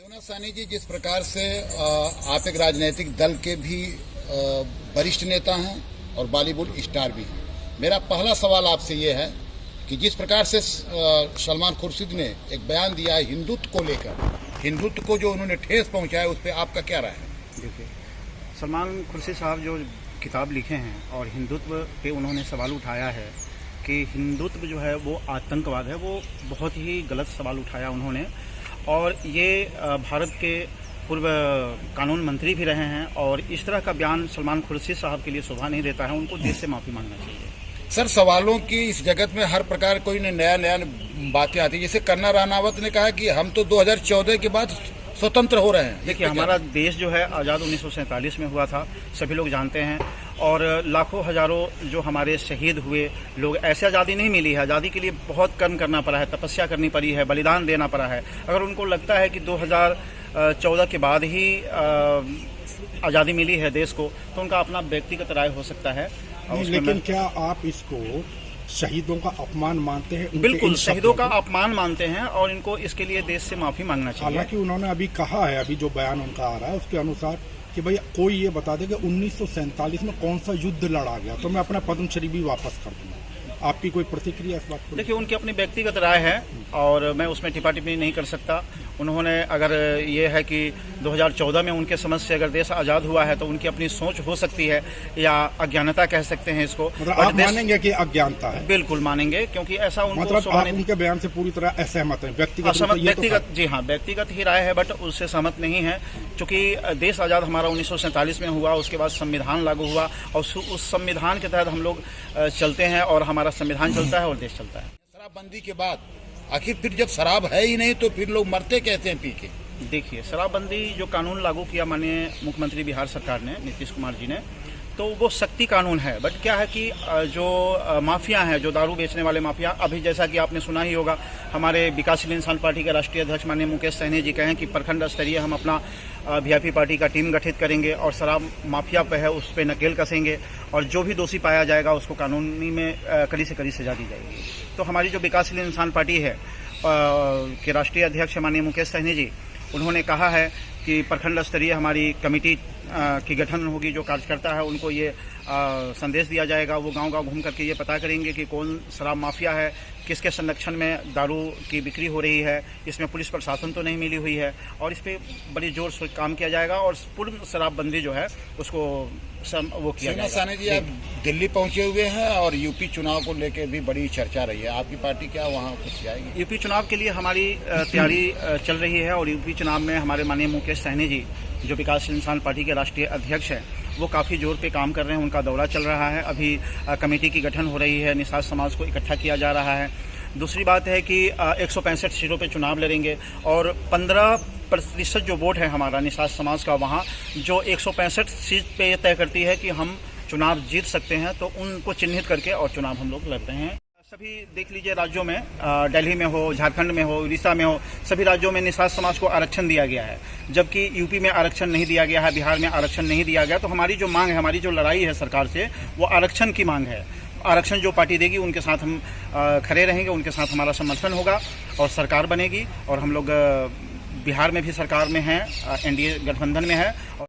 सोना सानी जी, जिस प्रकार से आप एक राजनीतिक दल के भी वरिष्ठ नेता हैं और बॉलीवुड स्टार भी हैं, मेरा पहला सवाल आपसे ये है कि जिस प्रकार से सलमान खुर्शीद ने एक बयान दिया है हिंदुत्व को लेकर, हिंदुत्व को जो उन्होंने ठेस पहुंचाया, उस पर आपका क्या राय है? देखिए, सलमान खुर्शीद साहब जो किताब लिखे हैं और हिंदुत्व पे उन्होंने सवाल उठाया है कि हिंदुत्व जो है वो आतंकवाद है, वो बहुत ही गलत सवाल उठाया उन्होंने। और ये भारत के पूर्व कानून मंत्री भी रहे हैं और इस तरह का बयान सलमान खुर्शीद साहब के लिए शोभा नहीं देता है, उनको देश से माफ़ी मांगना चाहिए। सर, सवालों की इस जगत में हर प्रकार कोई नया नया बातें आती है। जैसे कर्नल राणावत ने कहा कि हम तो 2014 के बाद स्वतंत्र हो रहे हैं। देखिए, हमारा देश जो है आज़ाद 1947 में हुआ था, सभी लोग जानते हैं, और लाखों हजारों जो हमारे शहीद हुए लोग, ऐसे आज़ादी नहीं मिली है। आज़ादी के लिए बहुत कर्म करना पड़ा है, तपस्या करनी पड़ी है, बलिदान देना पड़ा है। अगर उनको लगता है कि 2014 के बाद ही आज़ादी मिली है देश को, तो उनका अपना व्यक्तिगत राय हो सकता है। लेकिन क्या आप इसको शहीदों का अपमान मानते हैं? बिल्कुल, शहीदों का अपमान मानते हैं और इनको इसके लिए देश से माफ़ी मांगना चाहिए। हालांकि उन्होंने अभी कहा है, अभी जो बयान उनका आ रहा है उसके अनुसार कि भाई कोई ये बता दे कि 1947 में कौन सा युद्ध लड़ा गया तो मैं अपना पद्मश्री भी वापस कर दूंगा। आपकी कोई प्रतिक्रिया इस बात को? देखिए, उनकी अपनी व्यक्तिगत राय है और मैं उसमें टिप्पा टिप्पणी नहीं कर सकता। उन्होंने अगर ये है कि 2014 में उनके समझ से अगर देश आज़ाद हुआ है तो उनकी अपनी सोच हो सकती है या अज्ञानता कह सकते हैं इसको। मतलब आप मानेंगे कि अज्ञानता है? बिल्कुल मानेंगे, क्योंकि ऐसा उनको मतलब आप उनके बयान से पूरी तरह असहमत हैं? व्यक्तिगत जी हाँ, व्यक्तिगत ही राय है, बट उससे सहमत नहीं है। चूंकि देश आज़ाद हमारा 1947 में हुआ, उसके बाद संविधान लागू हुआ और उस संविधान के तहत हम लोग चलते हैं और हमारा संविधान चलता है और देश चलता है। शराबबंदी के बाद आखिर फिर जब शराब है ही नहीं तो फिर लोग मरते कैसे हैं पी के? देखिए, शराबबंदी जो कानून लागू किया माननीय मुख्यमंत्री बिहार सरकार ने, नीतीश कुमार जी ने, तो वो सख्ती कानून है। बट क्या है कि जो माफिया हैं, जो दारू बेचने वाले माफिया, अभी जैसा कि आपने सुना ही होगा, हमारे विकासशील इंसान पार्टी के राष्ट्रीय अध्यक्ष माननीय मुकेश सहनी जी कहें कि प्रखंड स्तरीय हम अपना वीआईपी पार्टी का टीम गठित करेंगे और शराब माफिया पे है उस पर नकेल कसेंगे और जो भी दोषी पाया जाएगा उसको कानूनी में कड़ी से कड़ी सजा दी जाएगी। तो हमारी जो विकासशील इंसान पार्टी है के राष्ट्रीय अध्यक्ष माननीय मुकेश सहनी जी, उन्होंने कहा है कि प्रखंड स्तरीय हमारी कमेटी की गठन होगी। जो कार्यकर्ता है उनको ये संदेश दिया जाएगा, वो गांव-गांव घूम करके ये पता करेंगे कि कौन शराब माफिया है, किसके संरक्षण में दारू की बिक्री हो रही है, इसमें पुलिस प्रशासन तो नहीं मिली हुई है, और इस पर बड़ी जोर से काम किया जाएगा और पूर्ण शराबबंदी जो है उसको वो किया जाएगा। सानी जी, आप दिल्ली पहुंचे हुए हैं और यूपी चुनाव को लेकर भी बड़ी चर्चा रही है, आपकी पार्टी क्या वहां कुछ जाएगी? यूपी चुनाव के लिए हमारी तैयारी चल रही है और यूपी चुनाव में हमारे माननीय मुकेश सहनी जी, जो विकासशील इंसान पार्टी के राष्ट्रीय अध्यक्ष हैं, वो काफ़ी जोर पे काम कर रहे हैं। उनका दौरा चल रहा है, अभी कमेटी की गठन हो रही है, निषाद समाज को इकट्ठा किया जा रहा है। दूसरी बात है कि 165 सीटों पे चुनाव लड़ेंगे और 15% जो वोट है हमारा निषाद समाज का, वहाँ जो 165 सीट पे तय करती है कि हम चुनाव जीत सकते हैं, तो उनको चिन्हित करके और चुनाव हम लोग लड़ते हैं। सभी देख लीजिए राज्यों में, दिल्ली में हो, झारखंड में हो, उड़ीसा में हो, सभी राज्यों में निषाद समाज को आरक्षण दिया गया है, जबकि यूपी में आरक्षण नहीं दिया गया है, बिहार में आरक्षण नहीं दिया गया। तो हमारी जो मांग है, हमारी जो लड़ाई है सरकार से, वो आरक्षण की मांग है। आरक्षण जो पार्टी देगी उनके साथ हम खड़े रहेंगे, उनके साथ हमारा समर्थन होगा और सरकार बनेगी। और हम लोग बिहार में भी सरकार में हैं, एनडीए गठबंधन में है। और